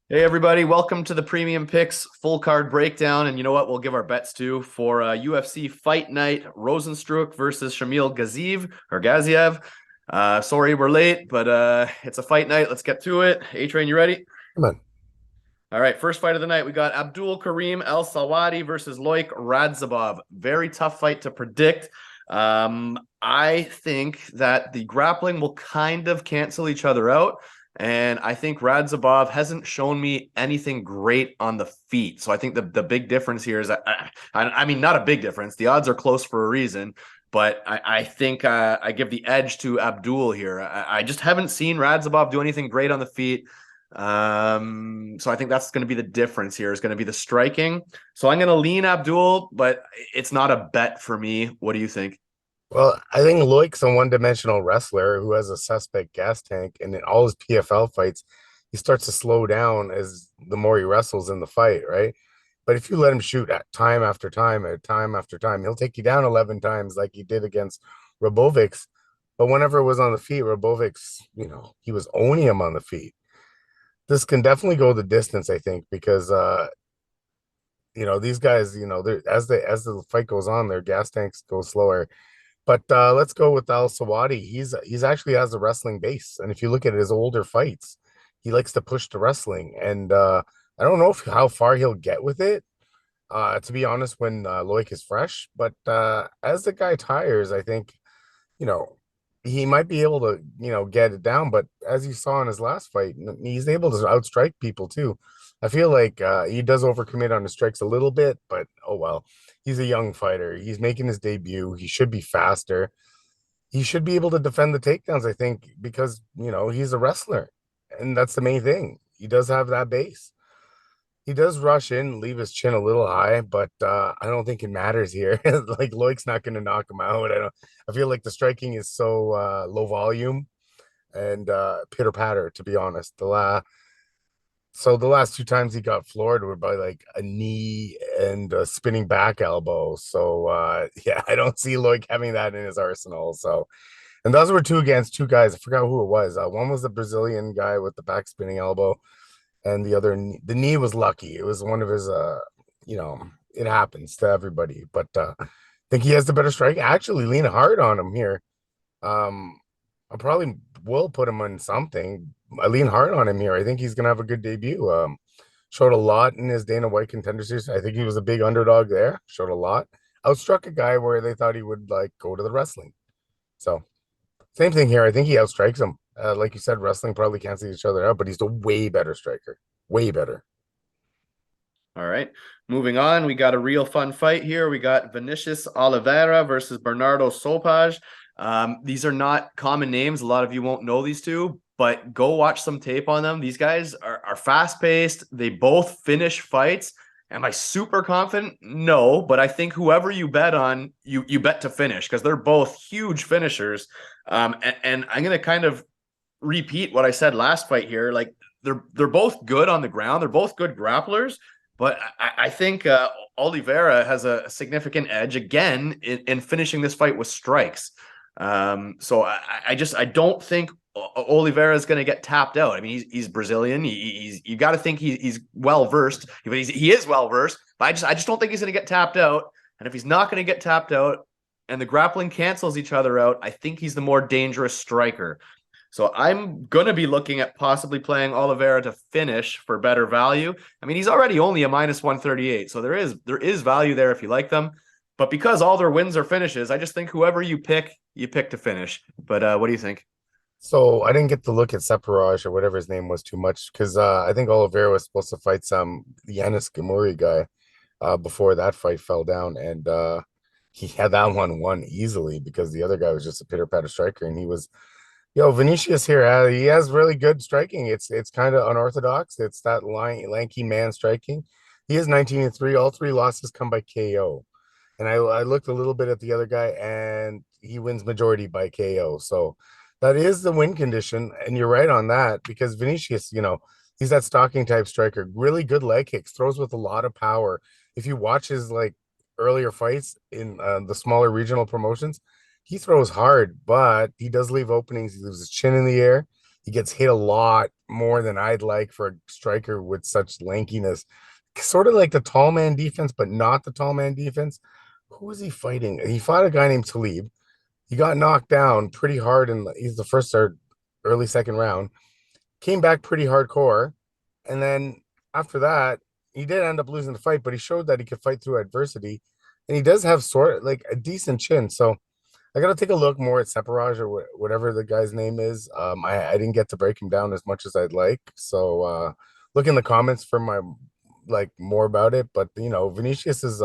Hey everybody, welcome to the Premium Picks full card breakdown. And you know what? We'll give our bets to for UFC Fight Night, Rozenstruik versus Gaziev. Sorry we're late, but it's a fight night. Let's get to it. A-Train, you ready? Come on. All right, first fight of the night, we got Abdul Karim El Selwady versus Loik Radzhabov. Very tough fight to predict. I think that the grappling will kind of cancel each other out. And I think Radzhabov hasn't shown me anything great on the feet. So I think the big difference here is, I mean, not a big difference. The odds are close for a reason. But I think I give the edge to Abdul here. I just haven't seen Radzhabov do anything great on the feet. So I think that's going to be the difference here is going to be the striking. So I'm going to lean Abdul, but it's not a bet for me. What do you think? Well, I think Loic's a one-dimensional wrestler who has a suspect gas tank, and in all his PFL fights, he starts to slow down as the more he wrestles in the fight, right? But if you let him shoot at time after time, at time after time, he'll take you down 11 times like he did against Robovics. But whenever it was on the feet, Robovics, he was owning him on the feet. This can definitely go the distance, I think, because these guys, as the fight goes on, their gas tanks go slower. But let's go with Al Sawadi. He's actually has a wrestling base, and if you look at his older fights, he likes to push the wrestling. And I don't know how far he'll get with it. To be honest, when Loic is fresh, but as the guy tires, I think you know he might be able to get it down. But as you saw in his last fight, he's able to outstrike people too. I feel like he does overcommit on his strikes a little bit, but oh well. He's a young fighter. He's making his debut. He should be faster. He should be able to defend the takedowns, I think, because he's a wrestler, and that's the main thing. He does have that base. He does rush in, leave his chin a little high, but I don't think it matters here. Like Loic's not going to knock him out. I feel like the striking is so low volume and pitter patter. To be honest, the last two times he got floored were by like a knee and a spinning back elbow. So yeah, I don't see Loic having that in his arsenal. So, and those were two against two guys. I forgot who it was. One was the Brazilian guy with the back spinning elbow, and the knee was lucky. It was one of his you know, it happens to everybody, but I think he has the better strike. Actually lean hard on him here. I probably will put him on something. I lean hard on him here. I think he's gonna have a good debut. Showed a lot in his Dana White Contender Series. I think he was a big underdog there. Showed a lot. Outstruck a guy where they thought he would like go to the wrestling. So same thing here. I think he outstrikes him. Like you said, wrestling probably cancels each other out, but he's a way better striker. Way better. All right. Moving on, we got a real fun fight here. We got Vinicius Oliveira versus Bernardo Sopai. These are not common names. A lot of you won't know these two, but go watch some tape on them. These guys are fast paced. They both finish fights. Am I super confident? No, but I think whoever you bet on, you bet to finish because they're both huge finishers. And I'm gonna kind of repeat what I said last fight here. Like they're both good on the ground. They're both good grapplers, but I think Oliveira has a significant edge again in finishing this fight with strikes. So I don't think Oliveira is going to get tapped out. I mean, he's Brazilian. He's you got to think he's well versed. But he is well versed. But I just don't think he's going to get tapped out. And if he's not going to get tapped out, and the grappling cancels each other out, I think he's the more dangerous striker. So I'm going to be looking at possibly playing Oliveira to finish for better value. I mean, he's already only a minus 138, so there is value there if you like them. But because all their wins are finishes, I just think whoever you pick to finish. But what do you think? So I didn't get to look at Separaj or whatever his name was too much because I think Oliveira was supposed to fight some Yanis Gamuri guy before that fight fell down, and he had that one won easily because the other guy was just a pitter patter striker, and he was Vinicius here. He has really good striking. It's kind of unorthodox. It's that lanky man striking. He is 19-3. All three losses come by KO. And I looked a little bit at the other guy, and he wins majority by KO. So that is the win condition, and you're right on that because Vinicius, he's that stalking type striker, really good leg kicks, throws with a lot of power. If you watch his like earlier fights in the smaller regional promotions, he throws hard, but he does leave openings. He leaves his chin in the air. He gets hit a lot more than I'd like for a striker with such lankiness. Sort of like the tall man defense, but not the tall man defense. Who was he fighting? He fought a guy named Talib. He got knocked down pretty hard, and he's the first or early second round. Came back pretty hardcore, and then after that, he did end up losing the fight, but he showed that he could fight through adversity, and he does have sort of like a decent chin. So I got to take a look more at Separaj or whatever the guy's name is. I didn't get to break him down as much as I'd like. So look in the comments for my like more about it. But Vinicius is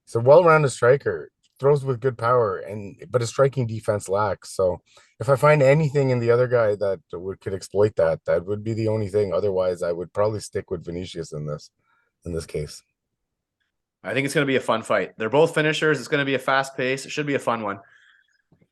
he's a well-rounded striker, throws with good power, but his striking defense lacks. So if I find anything in the other guy that could exploit that, that would be the only thing. Otherwise, I would probably stick with Vinicius in this case. I think it's going to be a fun fight. They're both finishers. It's going to be a fast pace. It should be a fun one.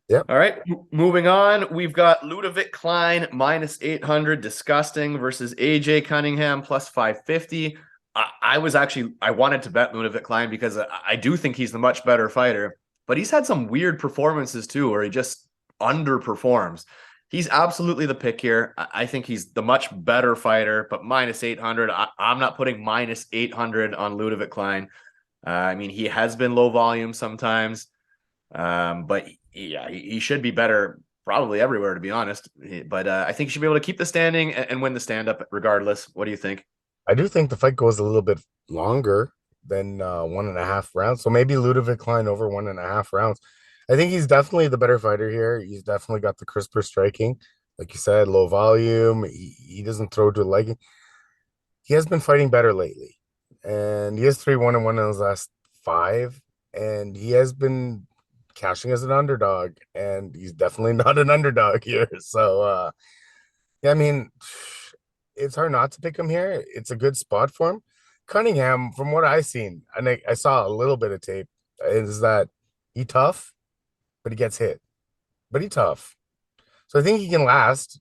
Yep. All right. Moving on. We've got Ludovic Klein minus 800. Disgusting versus AJ Cunningham plus 550. I wanted to bet Ludovic Klein because I do think he's the much better fighter, but he's had some weird performances too, where he just underperforms. He's absolutely the pick here. I think he's the much better fighter, but minus 800. I'm not putting minus 800 on Ludovic Klein. I mean, he has been low volume sometimes, but yeah, he should be better probably everywhere, to be honest. But I think he should be able to keep the standing and win the stand-up regardless. What do you think? I do think the fight goes a little bit longer than 1.5 rounds. So maybe Ludovic Klein over 1.5 rounds. I think he's definitely the better fighter here. He's definitely got the crisper striking. Like you said, low volume. He doesn't throw to the leg. He has been fighting better lately. And he has 3-1 and 1 in his last five. And he has been cashing as an underdog. And he's definitely not an underdog here. So yeah, I mean, it's hard not to pick him here. It's a good spot for him. Cunningham, from what I've seen, and I saw a little bit of tape, is that he tough, but he gets hit. But he tough. So I think he can last.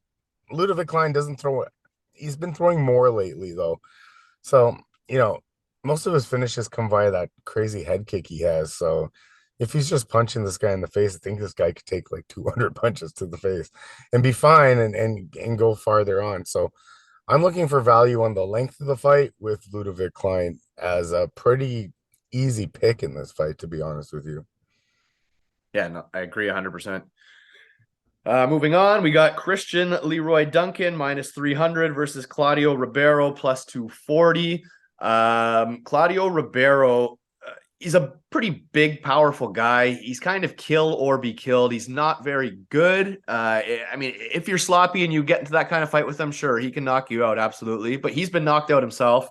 Ludovic Klein doesn't throw it. He's been throwing more lately, though. So, most of his finishes come via that crazy head kick he has. So if he's just punching this guy in the face, I think this guy could take like 200 punches to the face and be fine and go farther on. So I'm looking for value on the length of the fight with Ludovic Klein as a pretty easy pick in this fight, to be honest with you. Yeah, no, I agree 100%. Moving on, we got Christian Leroy Duncan minus 300 versus Claudio Ribeiro plus 240. Claudio Ribeiro, he's a pretty big, powerful guy. He's kind of kill or be killed. He's not very good. I mean, if you're sloppy and you get into that kind of fight with him, sure, he can knock you out, absolutely. But he's been knocked out himself.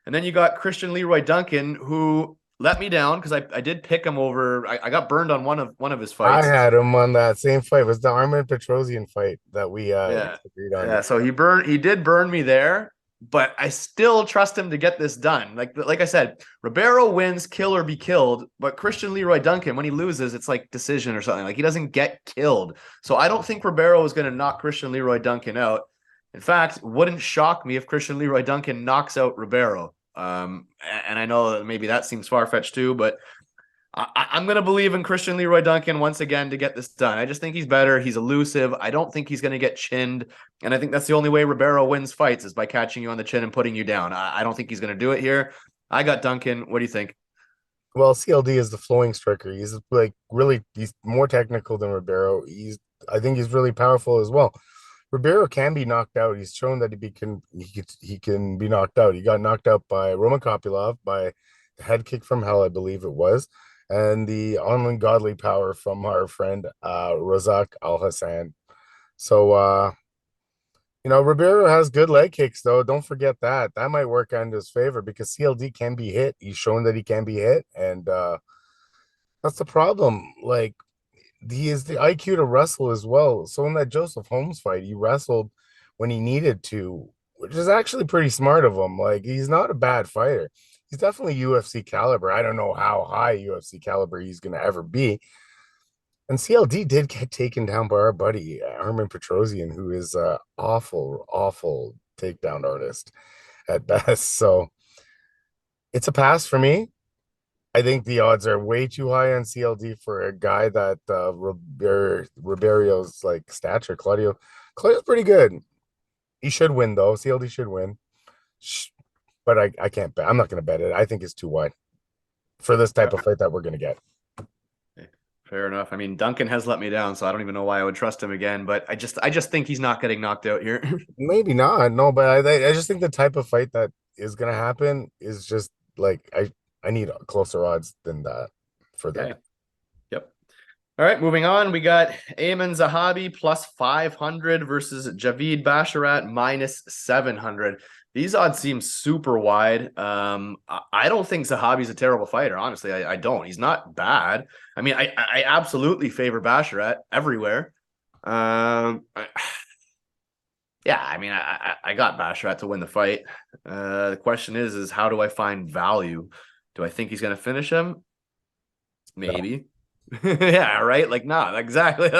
And then you got Christian Leroy Duncan, who let me down because I did pick him over. I got burned on one of his I fights. had him on that same fight. It was the Armin Petrosian fight that we Yeah. agreed on. Yeah. So he did burn me there, but I still trust him to get this done. Like I said, Ribeiro wins, kill or be killed, but Christian Leroy Duncan, when he loses, it's like decision or something. Like he doesn't get killed. So I don't think Ribeiro is going to knock Christian Leroy Duncan out. In fact, wouldn't shock me if Christian Leroy Duncan knocks out Ribeiro. And I know that maybe that seems far-fetched too, but I'm going to believe in Christian Leroy Duncan once again to get this done. I just think he's better. He's elusive. I don't think he's going to get chinned. And I think that's the only way Ribeiro wins fights is by catching you on the chin and putting you down. I don't think he's going to do it here. I got Duncan. What do you think? Well, CLD is the flowing striker. He's like he's more technical than Ribeiro. I think he's really powerful as well. Ribeiro can be knocked out. He's shown that he can be knocked out. He got knocked out by Roman Kopylov by the head kick from hell, I believe it was, and the ungodly power from our friend Razak Al Hassan. So Ribeiro has good leg kicks though. Don't forget that. That might work out in his favor because CLD can be hit. He's shown that he can be hit, and that's the problem. Like he has the IQ to wrestle as well. So in that Joseph Holmes fight, he wrestled when he needed to, which is actually pretty smart of him. Like he's not a bad fighter. He's definitely UFC caliber. I don't know how high UFC caliber he's going to ever be. And CLD did get taken down by our buddy Armin Petrosian, who is a awful, awful takedown artist at best. So it's a pass for me. I think the odds are way too high on CLD for a guy that Ribeiro's like stature. Claudio Claire's pretty good. He should win though. CLD should win. But I can't bet. I'm not going to bet it. I think it's too wide for this type of fight that we're going to get. Fair enough. I mean, Duncan has let me down, so I don't even know why I would trust him again. But I just think he's not getting knocked out here. Maybe not. No, but I just think the type of fight that is going to happen is just like I need closer odds than that for that. Okay. Yep. All right, moving on. We got Ayman Zahabi plus 500 versus Javid Basharat minus 700. These odds seem super wide. I don't think Zahabi's a terrible fighter. Honestly, I don't. He's not bad. I mean, I absolutely favor Basharat everywhere. Yeah, I mean, I got Basharat to win the fight. The question is how do I find value? Do I think he's going to finish him? Maybe. No. Yeah, right. Like, no, exactly.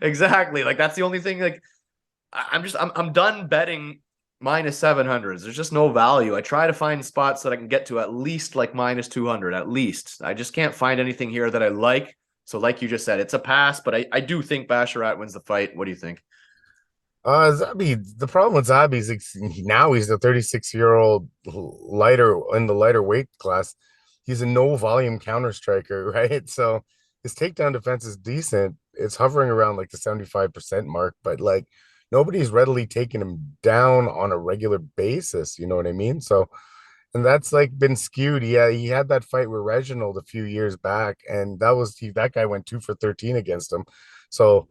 Exactly. Like, that's the only thing. Like, I'm done betting minus 700s. There's just no value. I try to find spots that I can get to at least like minus 200, at least. I just can't find anything here that I like. So, like you just said, it's a pass, but I do think Basharat wins the fight. What do you think? Zabi, the problem with Zabi is now he's a 36-year-old lighter in the lighter weight class. He's a no volume counter striker, right? So his takedown defense is decent. It's hovering around like the 75% mark, but like nobody's readily taking him down on a regular basis. You know what I mean? So, and that's like been skewed. Yeah, he had that fight with Reginald a few years back, and that guy went 2 for 13 against him. So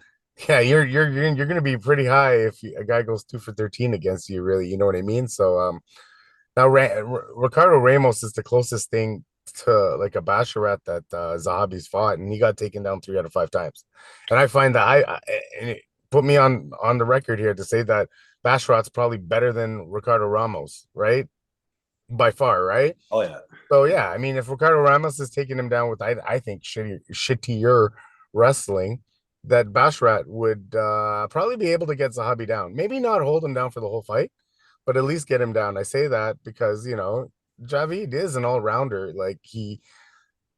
yeah, you're gonna be pretty high if a guy goes 2 for 13 against you, really. You know what I mean? So now Ricardo Ramos is the closest thing to like a Basharat that Zahabi's fought, and he got taken down 3 out of 5 times. And I find that and it put me on the record here to say that Basharat's probably better than Ricardo Ramos, right? By far, right? Oh, yeah. So yeah, I mean, if Ricardo Ramos is taking him down with I think shittier wrestling, that Basharat would probably be able to get Zahabi down. Maybe not hold him down for the whole fight, but at least get him down. I say that because Javid is an all-rounder. Like he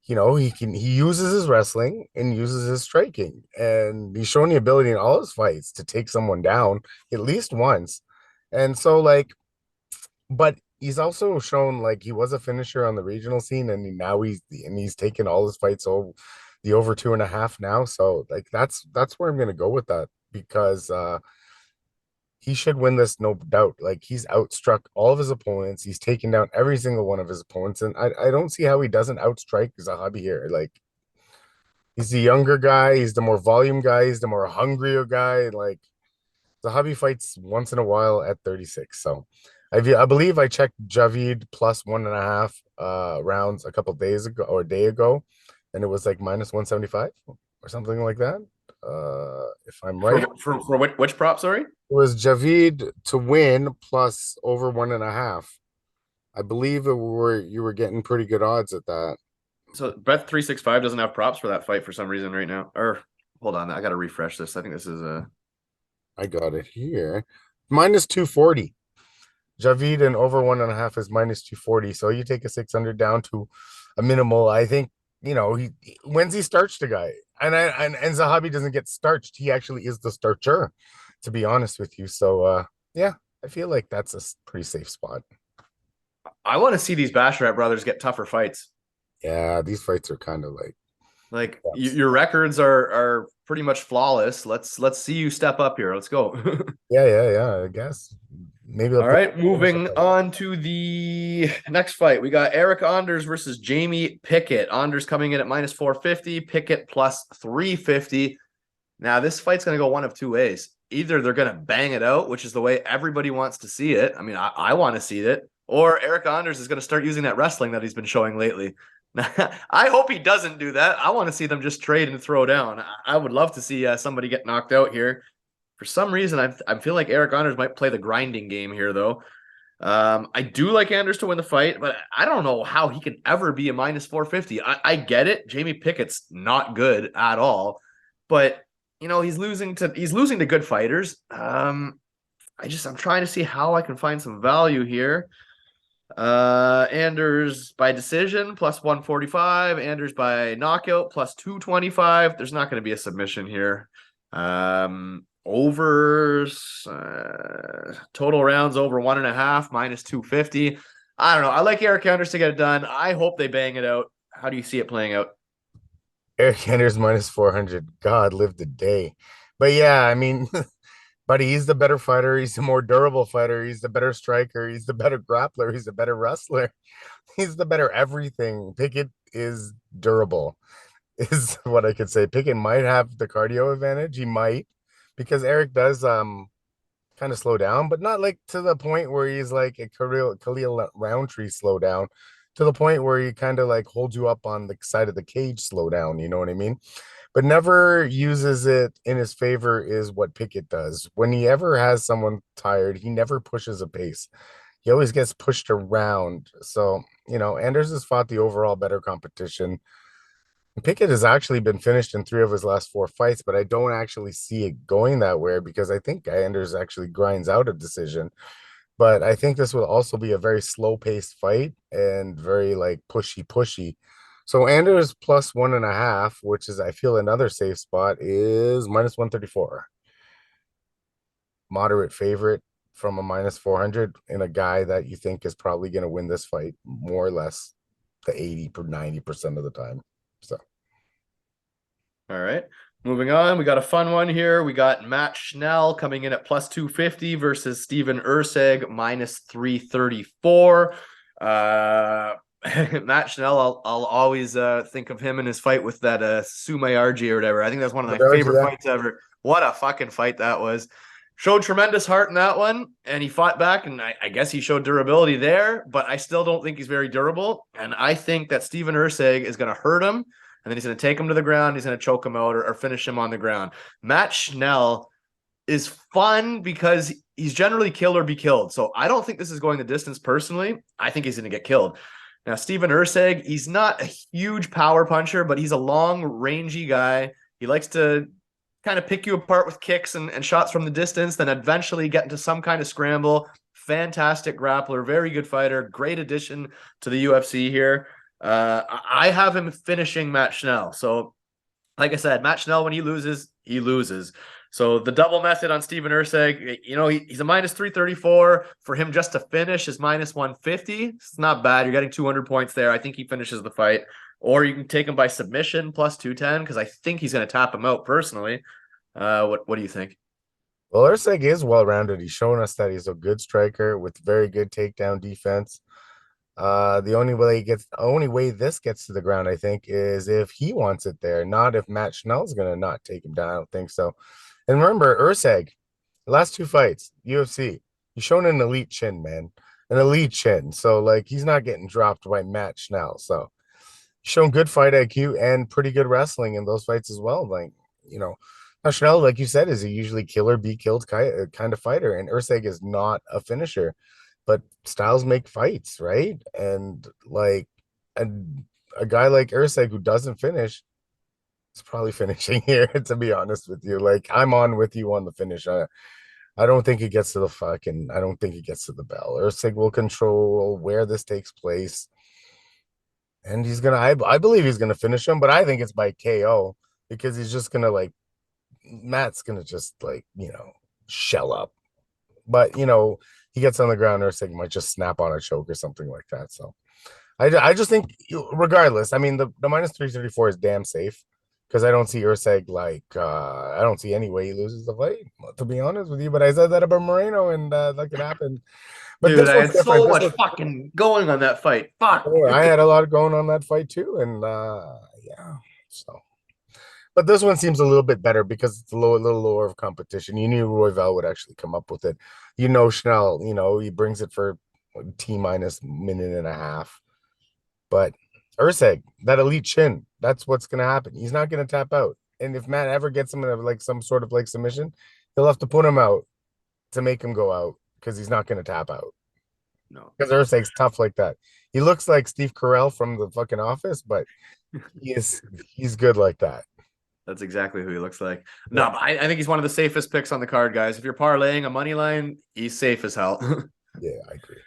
uses his wrestling and uses his striking, and he's shown the ability in all his fights to take someone down at least once. And so like, but he's also shown like he was a finisher on the regional scene, and now he's taken all his fights over the over 2.5 now. So like that's where I'm gonna go with that because he should win this, no doubt. Like he's outstruck all of his opponents. He's taken down every single one of his opponents, and I don't see how he doesn't outstrike Zahabi here. Like he's the younger guy, he's the more volume guy, he's the more hungrier guy. Like Zahabi fights once in a while at 36. So I believe I checked Javid plus 1.5 rounds a couple days ago or a day ago, and it was like minus 175 or something like that. If I'm right. For which prop, sorry? It was Javid to win plus over 1.5. I believe you were getting pretty good odds at that. So Bet365 doesn't have props for that fight for some reason right now. Or hold on, I got to refresh this. I think this is a. I got it here. Minus 240. Javid and over 1.5 is minus 240. So you take a 600 down to a minimal. I think when's he starched the guy, and Zahabi doesn't get starched. He actually is the starcher, to be honest with you. So yeah, I feel like that's a pretty safe spot. I want to see these Basharat brothers get tougher fights. Yeah, these fights are kind of like your records are pretty much flawless. Let's see you step up here. Let's go. Yeah. I guess maybe. All right, moving on to the next fight. We got Eric Anders versus Jamie Pickett. Anders coming in at minus 450, Pickett plus 350. Now this fight's going to go one of two ways. Either they're going to bang it out, which is the way everybody wants to see it. I mean, I want to see it. Or Eric Anders is going to start using that wrestling that he's been showing lately. I hope he doesn't do that. I want to see them just trade and throw down. I would love to see somebody get knocked out here. For some reason, I feel like Eric Anders might play the grinding game here, though. I do like Anders to win the fight, but I don't know how he can ever be a minus 450. I get it. Jamie Pickett's not good at all, but he's losing to good fighters. I'm trying to see how I can find some value here. Anders by decision plus 145, Anders by knockout plus 225. There's not going to be a submission here. overs, total rounds over 1.5, minus 250. I don't know. I like Eric Anders to get it done. I hope they bang it out. How do you see it playing out? Eric Anders minus 400. God, live the day. But yeah, I mean, buddy, he's the better fighter. He's the more durable fighter. He's the better striker. He's the better grappler. He's the better wrestler. He's the better everything. Pickett is durable, is what I could say. Pickett might have the cardio advantage. He might, because Eric does kind of slow down, but not like to the point where he's like a Khalil Roundtree slow down, to the point where he kind of like holds you up on the side of the cage slow down. You know what I mean? But never uses it in his favor is what Pickett does. When he ever has someone tired, he never pushes a pace. He always gets pushed around. So, Anders has fought the overall better competition. Pickett has actually been finished in 3 of his last 4 fights, but I don't actually see it going that way because I think Anders actually grinds out a decision. But I think this will also be a very slow-paced fight and very like pushy. So Anders plus 1.5, which is I feel another safe spot, is minus 134. Moderate favorite from a minus 400 in a guy that you think is probably going to win this fight more or less the 80 or 90% of the time. So, all right. Moving on, we got a fun one here. We got Matt Shnell coming in at plus 250 versus Steven Erceg minus 334. Matt Shnell, I'll always think of him in his fight with that Sume RG or whatever. I think that's one of my favorite fights ever. What a fucking fight that was. Showed tremendous heart in that one, and he fought back, and I guess he showed durability there, but I still don't think he's very durable, and I think that Steven Erceg is going to hurt him, and then he's going to take him to the ground, he's going to choke him out or finish him on the ground. Matt Shnell is fun because he's generally kill or be killed, so I don't think this is going the distance personally. I think he's going to get killed. Now, Steven Erceg, he's not a huge power puncher, but he's a long, rangy guy. He likes to kind of pick you apart with kicks and shots from the distance, then eventually get into some kind of scramble. Fantastic grappler, very good fighter, great addition to the UFC here. I have him finishing Matt Shnell. So, like I said, Matt Shnell, when he loses, he loses. So the double method on Steven Erceg, he's a minus 334. For him just to finish is minus 150. It's not bad. You're getting 200 points there. I think he finishes the fight. Or you can take him by submission plus 210 because I think he's going to tap him out personally. What do you think? Well, Erceg is well-rounded. He's shown us that he's a good striker with very good takedown defense. The only way this gets to the ground, I think, is if he wants it there, not if Matt Schnell's going to not take him down. I don't think so. And remember, Erceg, the last 2 fights, UFC, he's shown an elite chin, man. An elite chin. So, like, he's not getting dropped by Matt Schnell. So, shown good fight IQ and pretty good wrestling in those fights as well. Like, now Shnell, like you said, is a usually kill or be killed kind of fighter, and Erceg is not a finisher, but styles make fights, right? And like a guy like Erceg who doesn't finish is probably finishing here, to be honest with you. Like, I'm on with you on the finish. I don't think he gets to I don't think he gets to the bell. Erceg will control where this takes place. And I believe he's gonna finish him, but I think it's by KO because he's just gonna Matt's gonna just shell up. But he gets on the ground, Erceg might just snap on a choke or something like that. So I just think regardless, I mean the minus 334 is damn safe because I don't see Erceg I don't see any way he loses the fight, to be honest with you. But I said that about Moreno and that could happen. But dude, this I one's had different. so much fucking going on that fight. Fuck. I had a lot going on that fight too, and yeah. So, but this one seems a little bit better because it's a little lower of competition. You knew Royval would actually come up with it. Schnell, he brings it for T minus minute and a half. But Erceg, that elite chin, that's what's gonna happen. He's not gonna tap out. And if Matt ever gets him in some sort of submission, he'll have to put him out to make him go out because he's not gonna tap out. No, because Erceg's tough like that. He looks like Steve Carell from The fucking Office, but he's good like that. that's exactly who he looks like. No, but I think he's one of the safest picks on the card, guys. If you're parlaying a money line, he's safe as hell. Yeah, I agree.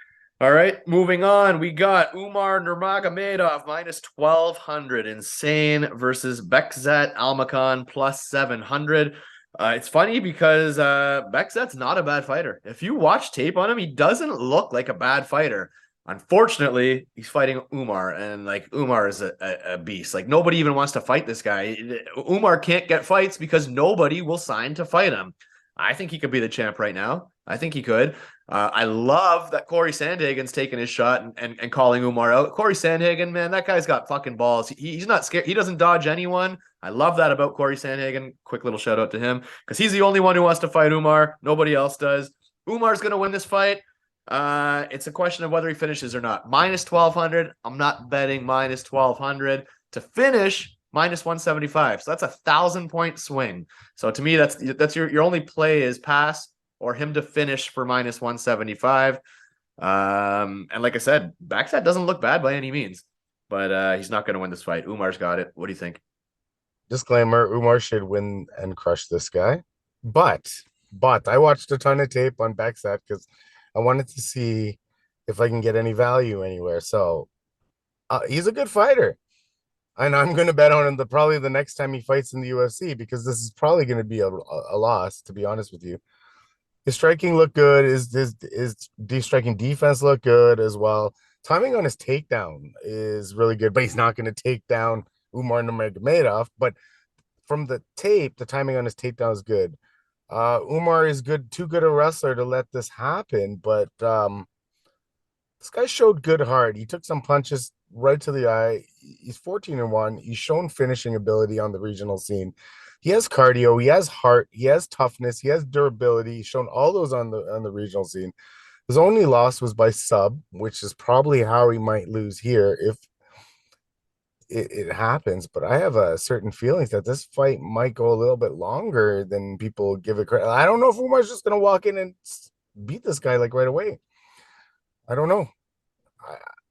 All right, moving on. We got Umar Nurmagomedov minus 1,200. Insane versus Bekzat Almakhan plus 700. It's funny because Bekzet's not a bad fighter. If you watch tape on him, he doesn't look like a bad fighter. Unfortunately, he's fighting Umar, and like Umar is a beast. Like nobody even wants to fight this guy. Umar can't get fights because nobody will sign to fight him. I think he could be the champ right now. I think he could. I love that Corey Sandhagen's taking his shot and calling Umar out. Corey Sandhagen, man, that guy's got fucking balls. He's not scared. He doesn't dodge anyone. I love that about Corey Sandhagen. Quick little shout out to him because he's the only one who wants to fight Umar. Nobody else does. Umar's going to win this fight. It's a question of whether he finishes or not. Minus 1,200. I'm not betting minus 1,200 to finish. Minus 175. So that's 1,000-point swing. So to me, that's your only play is pass or him to finish for minus 175. And like I said, Backsat doesn't look bad by any means, but he's not going to win this fight. Umar's got it. What do you think? Disclaimer: Umar should win and crush this guy. But I watched a ton of tape on Backsat because I wanted to see if I can get any value anywhere. So he's a good fighter. And I'm going to bet on him probably the next time he fights in the UFC because this is probably going to be a loss, to be honest with you. His striking looked good. His striking defense looked good as well. Timing on his takedown is really good, but he's not going to take down Umar Nurmagomedov. But from the tape, the timing on his takedown is good. Umar is too good a wrestler to let this happen, but this guy showed good heart. He took some punches right to the eye. He's 14-1. He's shown finishing ability on the regional scene. He has cardio. He has heart. He has toughness. He has durability. He's shown all those on the regional scene. His only loss was by sub, which is probably how he might lose here if it happens. But I have a certain feelings that this fight might go a little bit longer than people give it credit. I don't know if Umar's just going to walk in and beat this guy like right away. I don't know.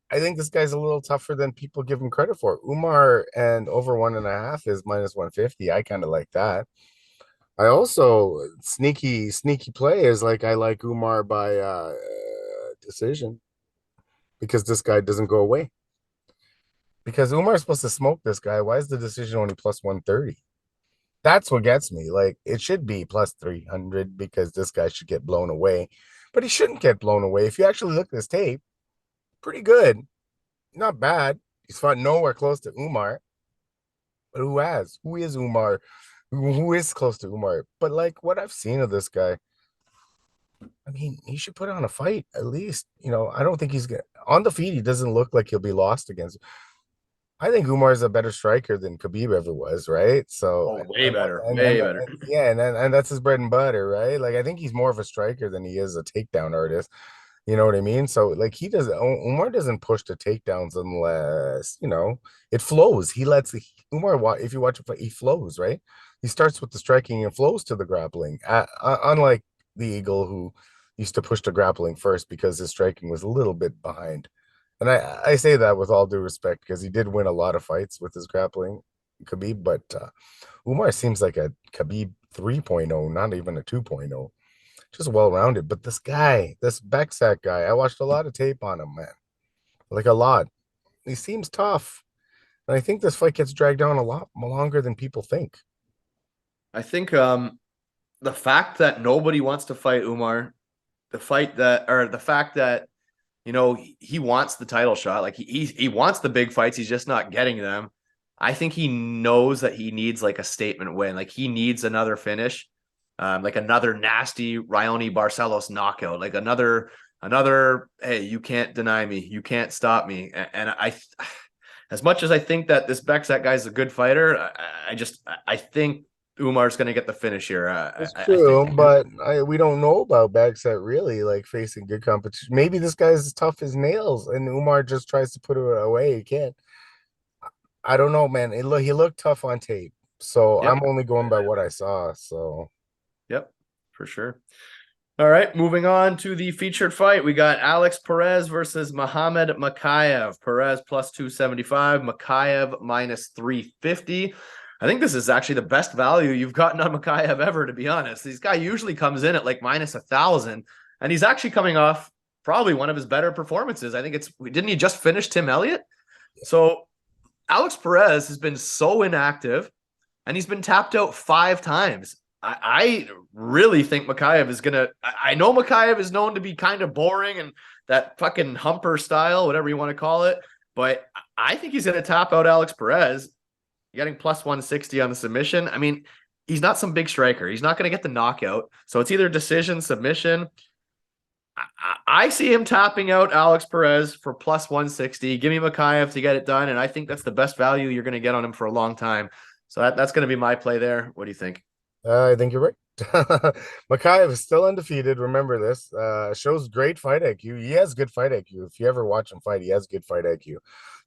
I think this guy's a little tougher than people give him credit for. Umar and over 1.5 is minus 150. I kind of like that. I also sneaky play is like I like Umar by decision because this guy doesn't go away. Because Umar's supposed to smoke this guy. Why is the decision only plus 130? That's what gets me. Like it should be plus 300 because this guy should get blown away, but he shouldn't get blown away. If you actually look at this tape, pretty good, not bad. He's fought nowhere close to Umar, but who has? Who is Umar? Who is close to Umar? But like what I've seen of this guy, I mean, he should put on a fight at least. You know, I don't think he's gonna on the feet. He doesn't look like he'll be lost against. I think Umar is a better striker than Khabib ever was, right? So, Way better, and, way better. yeah, and that's his bread and butter, right? Like I think he's more of a striker than he is a takedown artist. You know what I mean? So like Umar doesn't push the takedowns unless, it flows. He lets Umar, if you watch it, he flows, right? He starts with the striking and flows to the grappling. Unlike the Eagle who used to push the grappling first because his striking was a little bit behind. And I say that with all due respect because he did win a lot of fights with his grappling, Khabib, but Umar seems like a Khabib 3.0, not even a 2.0. Just well-rounded. But this Beksak guy, I watched a lot of tape on him, man. Like a lot. He seems tough. And I think this fight gets dragged down a lot longer than people think. I think the fact that nobody wants to fight Umar, the fact that he wants the title shot, like he wants the big fights, he's just not getting them. I think he knows that he needs like a statement win, like he needs another finish. Like another nasty Raoni Barcelos knockout, like another, hey, you can't deny me, you can't stop me. And as much as I think that this Beksak guy's a good fighter, I think Umar's going to get the finish here. It's true, but we don't know about Beksak really like facing good competition. Maybe this guy's as tough as nails, and Umar just tries to put it away. He can't. I don't know, man. He looked tough on tape, so Yep. I'm only going by what I saw. So. Yep, for sure. All right, moving on to the featured fight. We got Alex Perez versus Muhammad Mokaev. Perez plus 275, Mokaev minus 350. I think this is actually the best value you've gotten on Mokaev ever, to be honest. This guy usually comes in at like minus 1,000, and he's actually coming off probably one of his better performances. I think didn't he just finish Tim Elliott? So Alex Perez has been so inactive, and he's been tapped out 5 times. I really think Mokaev is gonna. I know Mokaev is known to be kind of boring and that fucking humper style, whatever you want to call it. But I think he's gonna tap out Alex Perez, getting plus 160 on the submission. I mean, he's not some big striker. He's not gonna get the knockout. So it's either decision, submission. I see him tapping out Alex Perez for plus 160. Give me Mokaev to get it done, and I think that's the best value you're gonna get on him for a long time. So that's gonna be my play there. What do you think? I think you're right. Mokaev is still undefeated. Remember this. Shows great fight IQ. He has good fight IQ. If you ever watch him fight, he has good fight IQ.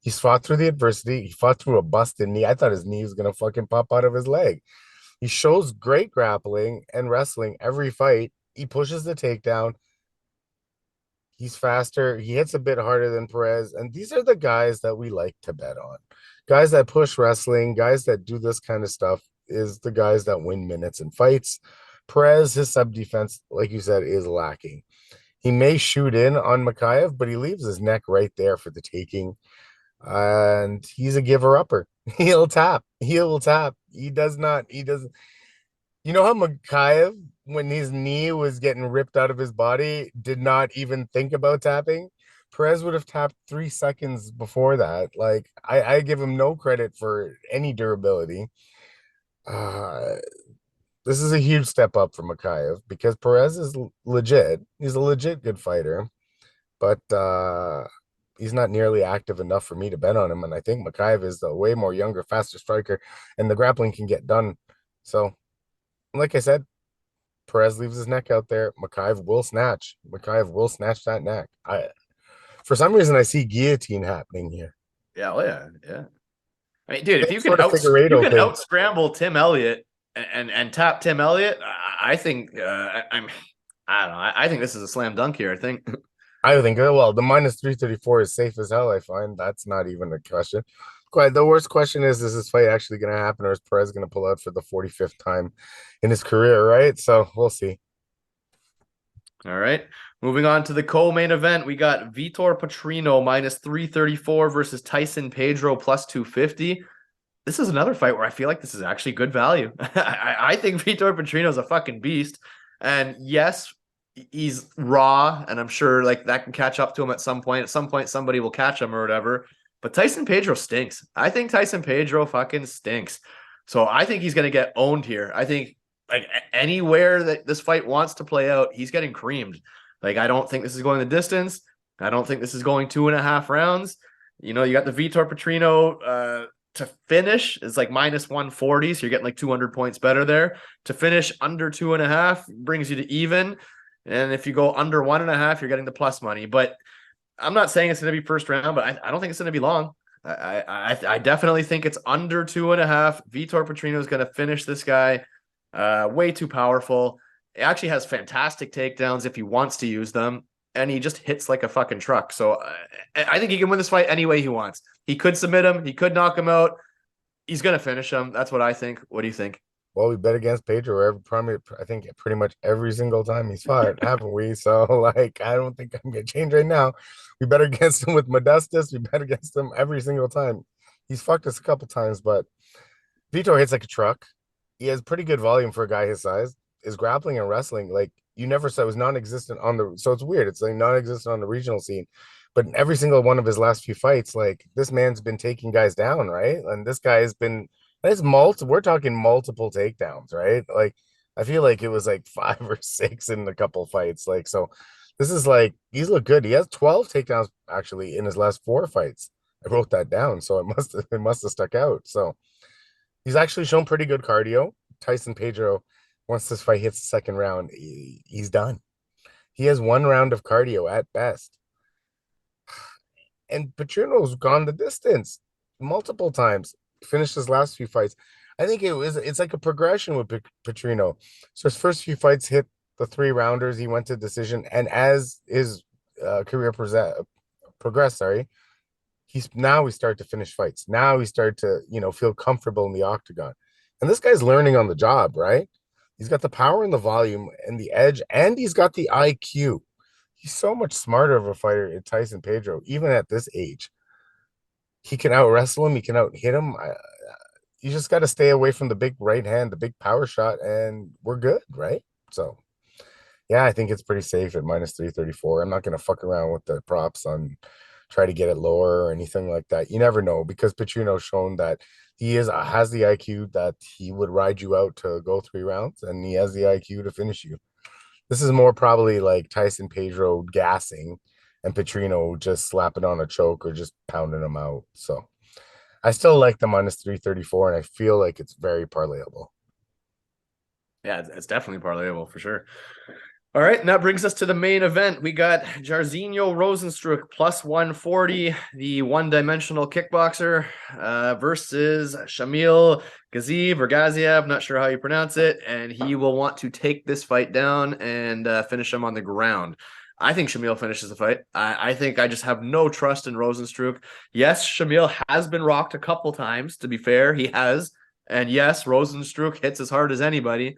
He's fought through the adversity. He fought through a busted knee. I thought his knee was gonna fucking pop out of his leg. He shows great grappling and wrestling every fight. He pushes the takedown. He's faster. He hits a bit harder than Perez. And these are the guys that we like to bet on. Guys that push wrestling, guys that do this kind of stuff is the guys that win minutes in fights. Perez, his sub defense, like you said, is lacking. He may shoot in on Mokaev, but he leaves his neck right there for the taking. And he's a giver upper. He'll tap. He will tap. He does not. He doesn't. You know how Mokaev, when his knee was getting ripped out of his body, did not even think about tapping? Perez would have tapped 3 seconds before that. Like, I give him no credit for any durability. Uh, this is a huge step up for Mokaev because Perez is legit. He's a legit good fighter, but he's not nearly active enough for me to bet on him. And I think Mokaev is the way more younger, faster striker, and the grappling can get done. So, like I said, Perez leaves his neck out there. Mokaev will snatch. Mokaev will snatch that neck. For some reason, I see guillotine happening here. Yeah, well, yeah. I mean, dude, if Same you can sort of Figueiredo thing. out scramble Tim Elliott and tap Tim Elliott, I think I don't know. I think this is a slam dunk here. I think. I think, well, the minus 334 is safe as hell, I find. That's not even a question. Quite the worst question is this fight actually going to happen, or is Perez going to pull out for the 45th time in his career, right? So we'll see. All right. Moving on to the co-main event, we got Vitor Petrino minus 334 versus Tyson Pedro plus 250. This is another fight where I feel like this is actually good value. I think Vitor Petrino is a fucking beast. And yes, he's raw, and I'm sure like that can catch up to him at some point. At some point, somebody will catch him or whatever. But Tyson Pedro stinks. I think Tyson Pedro fucking stinks. So I think he's gonna get owned here. I think like anywhere that this fight wants to play out, he's getting creamed. Like I don't think this is going the distance. I don't think this is going 2.5 rounds. You know, you got the Vitor Petrino to finish is like minus 140, so you're getting like 200 points better there. To finish under 2.5 brings you to even. And if you go under 1.5, you're getting the plus money. But I'm not saying it's going to be first round, but I don't think it's going to be long. I definitely think it's under 2.5. Vitor Petrino is going to finish this guy. Way too powerful. He actually has fantastic takedowns if he wants to use them, and he just hits like a fucking truck. So I think he can win this fight any way he wants. He could submit him. He could knock him out. He's going to finish him. That's what I think. What do you think? Well, we bet against Pedro I think pretty much every single time he's fought, haven't we? So, like, I don't think I'm going to change right now. We bet against him with Modestus. We bet against him every single time. He's fucked us a couple times, but Vitor hits like a truck. He has pretty good volume for a guy his size. His grappling and wrestling, like you never said, was non-existent on the. So it's weird. It's like non-existent on the regional scene, but in every single one of his last few fights, like this man's been taking guys down, right? And this guy has been. It's We're talking multiple takedowns, right? Like I feel like it was like 5 or 6 in a couple fights. Like so, this is like he's looked good. He has 12 takedowns actually in his last 4 fights. I wrote that down, so it must have stuck out. So he's actually shown pretty good cardio. Tyson Pedro, once this fight hits the second round, he's done. He has 1 round of cardio at best. And Petrino's gone the distance multiple times, finished his last few fights. I think it's like a progression with Petrino. So his first few fights hit the 3 rounders. He went to decision. And as his career progressed, we start to finish fights. Now we start to, feel comfortable in the octagon. And this guy's learning on the job, right? He's got the power and the volume and the edge, and he's got the IQ. He's so much smarter of a fighter than Tyson Pedro, even at this age. He can out wrestle him. He can out hit him. you just got to stay away from the big right hand, the big power shot, and we're good, right? So yeah, I think it's pretty safe at minus 334. I'm not gonna fuck around with the props on try to get it lower or anything like that. You never know because Petrino's shown that he is has the IQ that he would ride you out to go 3 rounds, and he has the IQ to finish you. This is more probably like Tyson Pedro gassing and Petrino just slapping on a choke or just pounding him out. So I still like the minus 334, and I feel like it's very parlayable. Yeah, it's definitely parlayable for sure. All right, and that brings us to the main event. We got Jairzinho Rozenstruik plus 140, the one-dimensional kickboxer, versus Shamil Gaziev or Gaziev, not sure how you pronounce it, and he will want to take this fight down and finish him on the ground. I think Shamil finishes the fight. I think I just have no trust in Rozenstruik. Yes, Shamil has been rocked a couple times, to be fair, he has. And yes, Rozenstruik hits as hard as anybody,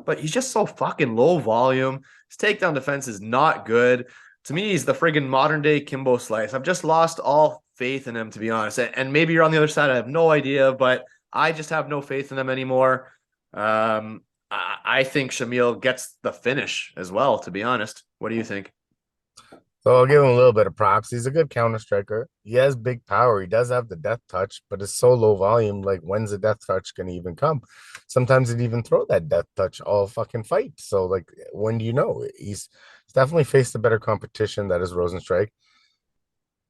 but he's just so fucking low volume. His takedown defense is not good. To me, he's the friggin' modern day Kimbo Slice. I've just lost all faith in him, to be honest. And maybe you're on the other side. I have no idea, but I just have no faith in him anymore. I think Shamil gets the finish as well, to be honest. What do you think? So I'll give him a little bit of props. He's a good counter striker. He has big power. He does have the death touch, but it's so low volume. Like, when's the death touch gonna even come? Sometimes it even throw that death touch all fucking fight. So, like, when do you know? He's definitely faced a better competition that is Rozenstruik,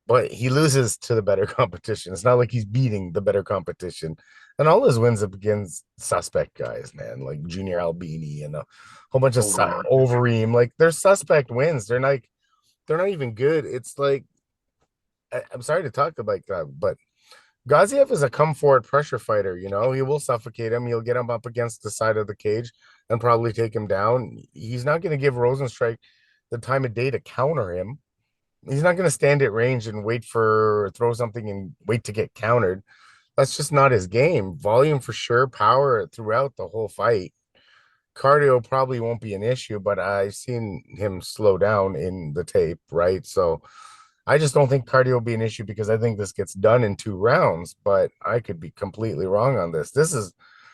but he loses to the better competition. It's not like he's beating the better competition. And all his wins up against suspect guys, man, like Junior Albini and a whole bunch of Overeem. Like, they're suspect wins. They're not even good. It's like I'm sorry to talk about that, but Gaziev is a come forward pressure fighter. You know, he will suffocate him. He'll get him up against the side of the cage and probably take him down. He's not going to give Rozenstruik the time of day to counter him. He's not going to stand at range and wait for throw something and wait to get countered. That's just not his game. Volume for sure, power throughout the whole fight. Cardio probably won't be an issue, but I've seen him slow down in the tape, right? So I just don't think cardio will be an issue because I think this gets done in 2 rounds, but I could be completely wrong on this. This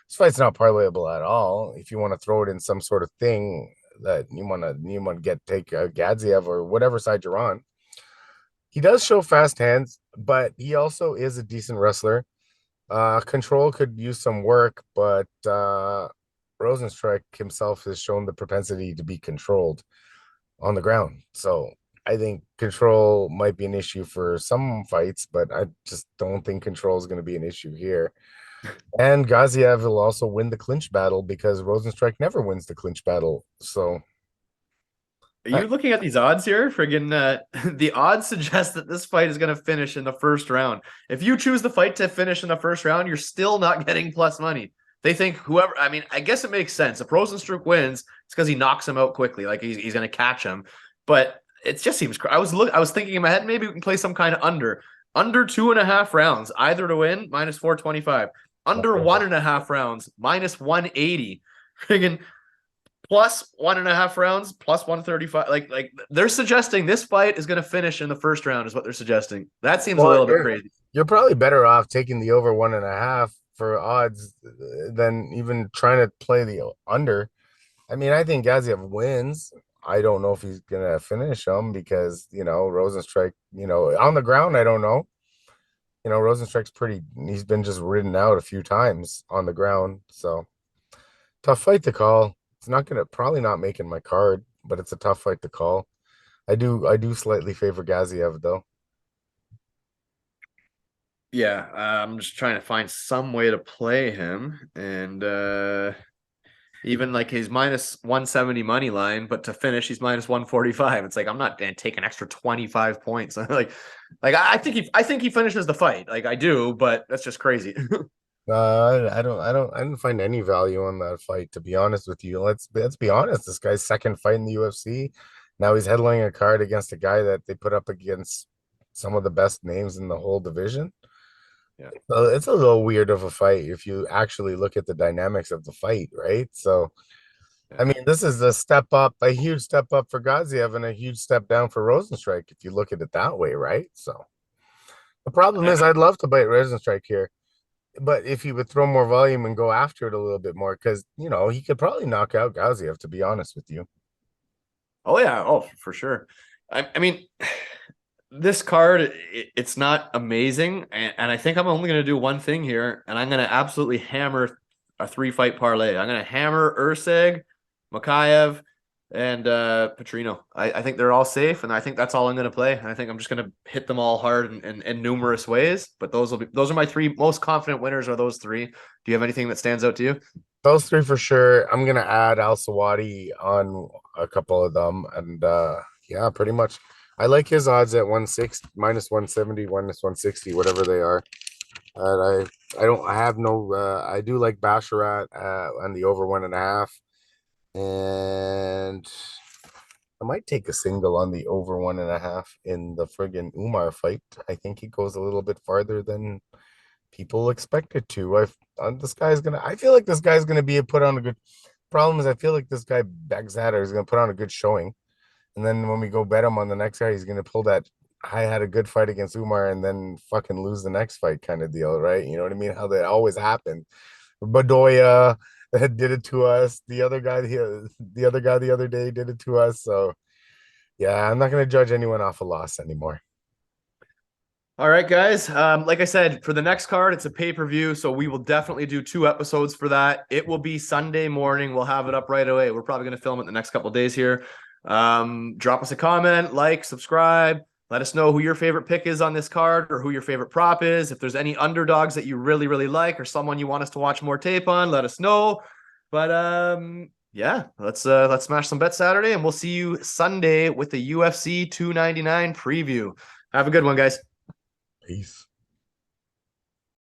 fight's not parlayable at all. If you want to throw it in some sort of thing that you want to take Gadziev or whatever side you're on. He does show fast hands, but he also is a decent wrestler. Control could use some work, but Rozenstruik himself has shown the propensity to be controlled on the ground. So I think control might be an issue for some fights, but I just don't think control is going to be an issue here. And Gaziev will also win the clinch battle because Rozenstruik never wins the clinch battle. So Are you looking at these odds here? Friggin' the odds suggest that this fight is going to finish in the first round. If you choose the fight to finish in the first round, you're still not getting plus money. They think whoever, I mean, I guess it makes sense. If Rozenstruik wins, it's because he knocks him out quickly, like he's going to catch him. But it just seems, I was thinking in my head, maybe we can play some kind of under 2.5 rounds, either to win, minus 425, under 1.5 rounds, minus 180. Friggin' plus 1.5 rounds, plus 135. Like they're suggesting this fight is going to finish in the first round, is what they're suggesting. That seems a little bit crazy. You're probably better off taking the over 1.5 for odds than even trying to play the under. I mean, I think Gaziev wins. I don't know if he's gonna finish him because Rozenstruik, on the ground, I don't know. Rozenstruik's he's been just ridden out a few times on the ground. So tough fight to call. It's not gonna probably not making my card, but it's a tough fight to call. I do slightly favor Gaziev though. Yeah, I'm just trying to find some way to play him, and even like his minus 170 money line, but to finish he's minus 145. It's like I'm not gonna take an extra 25 points. like I think he finishes the fight. Like I do, but that's just crazy. I didn't find any value on that fight, to be honest with you. Let's be honest. This guy's second fight in the UFC. Now he's headlining a card against a guy that they put up against some of the best names in the whole division. Yeah. So it's a little weird of a fight if you actually look at the dynamics of the fight, right? So I mean, this is a huge step up for Gaziev and a huge step down for Rozenstruik if you look at it that way, right? So the problem is I'd love to bite Rozenstruik here. but if he would throw more volume and go after it a little bit more, because he could probably knock out Gaziev, to be honest with you. Oh yeah, oh for sure. I mean, this card it's not amazing, and I think I'm only going to do one thing here, and I'm going to absolutely hammer a 3-fight parlay. I'm going to hammer Erceg, Mokaev, and Petrino. I think they're all safe, and I think that's all I'm going to play. I think I'm just going to hit them all hard in numerous ways. But those are my three most confident winners. Are those three? Do you have anything that stands out to you? Those three for sure. I'm gonna add Al Sawadi on a couple of them, and yeah, pretty much. I like his odds at 160, minus 170, minus 160, whatever they are. And I have no I do like Basharat on the over 1.5. And I might take a single on the over 1.5 in the friggin' Umar fight. I think he goes a little bit farther than people expect it to. This guy's gonna. I feel like this guy's gonna be put on a good. Problem is, I feel like this guy Bagzader is gonna put on a good showing, and then when we go bet him on the next guy, he's gonna pull that. I had a good fight against Umar, and then fucking lose the next fight kind of deal, right? You know what I mean? How that always happened. Bedoya did it to us. The other guy the other day did it to us. So yeah, I'm not gonna judge anyone off a loss anymore. All right, guys. Like I said, for the next card, it's a pay-per-view, so we will definitely do 2 episodes for that. It will be Sunday morning. We'll have it up right away. We're probably going to film it the next couple of days here. Drop us a comment, like, subscribe. Let us know who your favorite pick is on this card or who your favorite prop is. If there's any underdogs that you really, really like or someone you want us to watch more tape on, let us know. But yeah, let's smash some bets Saturday, and we'll see you Sunday with the UFC 299 preview. Have a good one, guys. Peace.